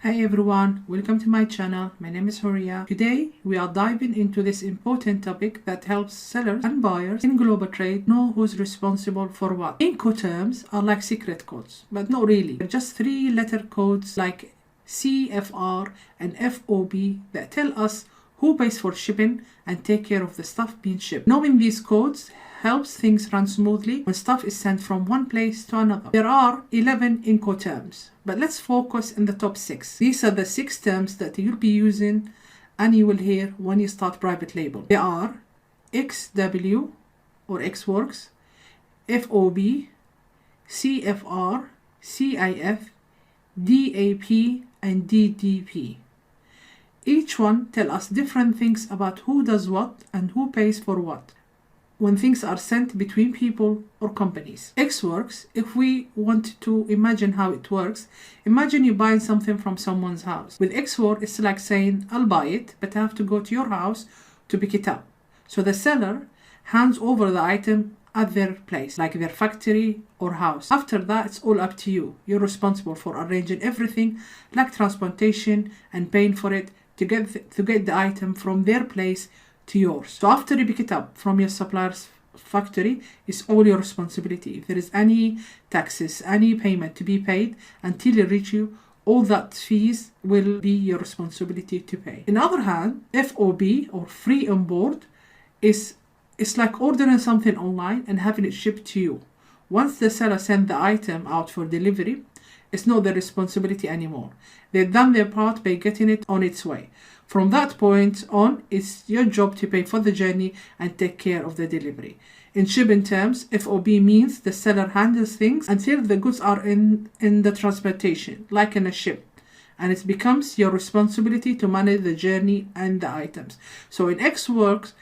Hi everyone, welcome to my channel. My name is Horia. Today we are diving into this important topic that helps sellers and buyers in global trade know who's responsible for what. Incoterms are like secret codes, but not really. They're just three-letter codes like CFR and FOB that tell us who pays for shipping and take care of the stuff being shipped. Knowing these codes helps things run smoothly when stuff is sent from one place to another. There are 11 Incoterms, but let's focus on the top 6. These are the 6 terms that you'll be using and you will hear when you start private label. They are EXW or Xworks, FOB, CFR, CIF, DAP, and DDP. Each one tell us different things about who does what and who pays for what when things are sent between people or companies. Xworks, if we want to imagine how it works, imagine you buying something from someone's house. With Xworks, it's like saying, I'll buy it, but I have to go to your house to pick it up. So the seller hands over the item at their place, like their factory or house. After that, it's all up to you. You're responsible for arranging everything, like transportation and paying for it to get the item from their place to yours. So after you pick it up from your supplier's factory, it's all your responsibility. If there is any taxes, any payment to be paid until it reach you, all that fees will be your responsibility to pay. On the other hand, FOB or free on board it's like ordering something online and having it shipped to you. Once the seller sends the item out for delivery, it's not their responsibility anymore. They've done their part by getting it on its way. From that point on, it's your job to pay for the journey and take care of the delivery. In shipping terms, FOB means the seller handles things until the goods are in the transportation, like in a ship. And it becomes your responsibility to manage the journey and the items. So in Xworks,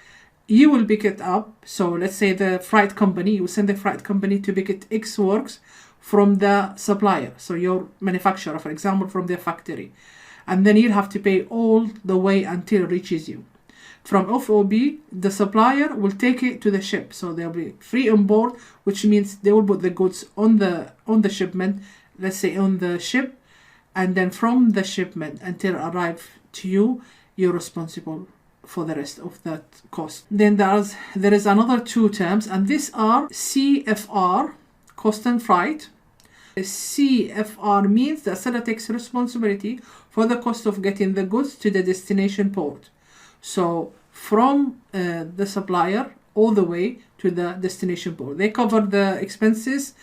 you will pick it up. So let's say the freight company, you will send the freight company to pick it Xworks from the supplier. So your manufacturer, for example, from their factory. And then you'll have to pay all the way until it reaches you. From FOB, the supplier will take it to the ship. So they'll be free on board, which means they will put the goods on the shipment, let's say on the ship, and then from the shipment until it arrives to you, you're responsible for the rest of that cost. Then there is another 2 terms, and these are CFR, cost and freight. CFR means the seller takes responsibility for the cost of getting the goods to the destination port. So from the supplier all the way to the destination port. They cover the expenses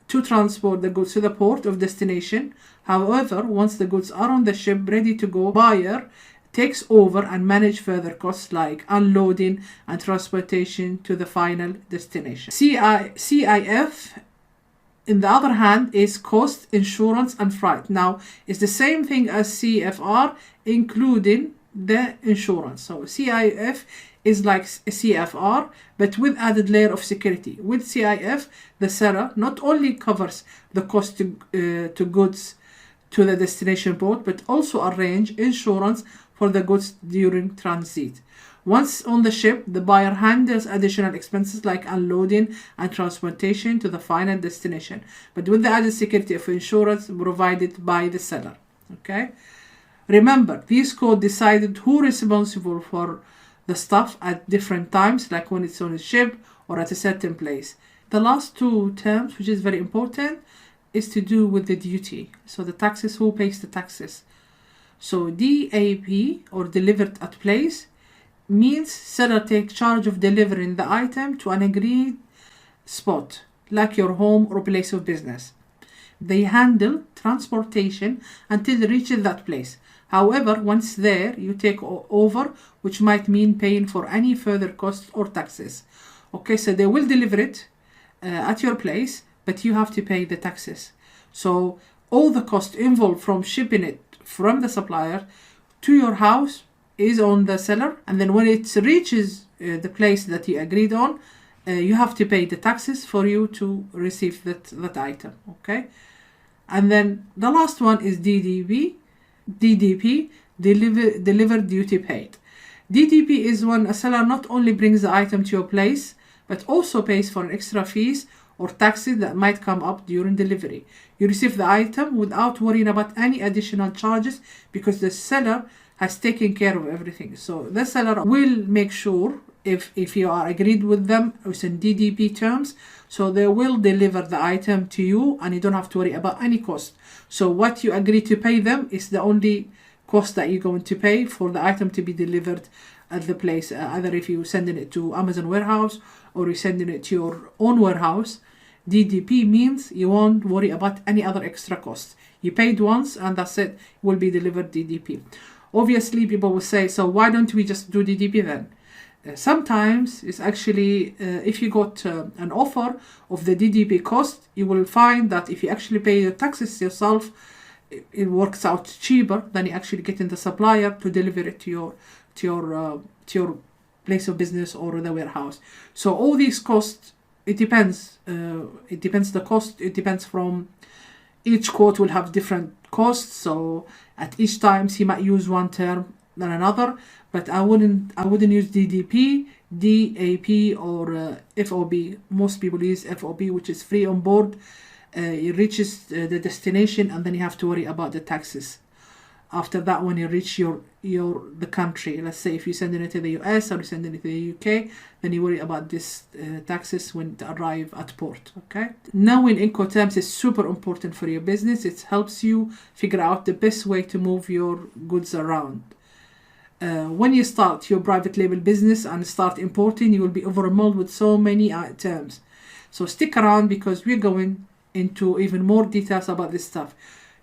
to transport the goods to the port of destination. However, once the goods are on the ship ready to go, buyer takes over and manage further costs like unloading and transportation to the final destination. CIF, on the other hand, is cost, insurance, and freight. Now, it's the same thing as CFR, including the insurance. So CIF is like CFR, but with added layer of security. With CIF, the seller not only covers the cost to goods to the destination port, but also arrange insurance for the goods during transit. Once on the ship, the buyer handles additional expenses like unloading and transportation to the final destination, but with the added security of insurance provided by the seller. Okay? Remember, these codes decided who is responsible for the stuff at different times, like when it's on a ship or at a certain place. The last 2 terms, which is very important, is to do with the duty. So the taxes, who pays the taxes. So DAP, or delivered at place, means seller take charge of delivering the item to an agreed spot, like your home or place of business. They handle transportation until it reaches that place. However, once there, you take over, which might mean paying for any further costs or taxes. Okay, so they will deliver it at your place, but you have to pay the taxes. So all the cost involved from shipping it from the supplier to your house is on the seller, and then when it reaches the place that you agreed on, you have to pay the taxes for you to receive that item. Okay, and then the last one is DDP, delivered duty paid. DDP is when a seller not only brings the item to your place, but also pays for extra fees or taxes that might come up during delivery. You receive the item without worrying about any additional charges because the seller has taken care of everything. So the seller will make sure, if you are agreed with them within DDP terms, so they will deliver the item to you and you don't have to worry about any cost. So what you agree to pay them is the only cost that you're going to pay for the item to be delivered at the place. Either if you're sending it to Amazon warehouse or you're sending it to your own warehouse, DDP means you won't worry about any other extra costs. You paid once and that's it, will be delivered DDP. Obviously, people will say, so why don't we just do DDP then? Sometimes it's actually, if you got an offer of the DDP cost, you will find that if you actually pay your taxes yourself, it works out cheaper than you actually getting the supplier to deliver it to your place of business or the warehouse. So all these costs, it depends. It depends the cost. It depends from each quote will have different costs. So at each time he might use one term than another. But I wouldn't use DDP, DAP, or FOB. Most people use FOB, which is free on board. It reaches the destination, and then you have to worry about the taxes. After that, when you reach the country, let's say if you're sending it to the US or you're sending it to the UK, then you worry about this taxes when it arrive at port. Okay. Knowing Incoterms is super important for your business. It helps you figure out the best way to move your goods around. When you start your private label business and start importing, you will be overwhelmed with so many terms. So stick around because we're going into even more details about this stuff.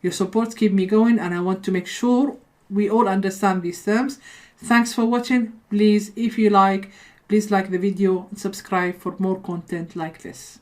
Your support keep me going and I want to make sure we all understand these terms. Thanks for watching. Please, if you like, please like the video and subscribe for more content like this.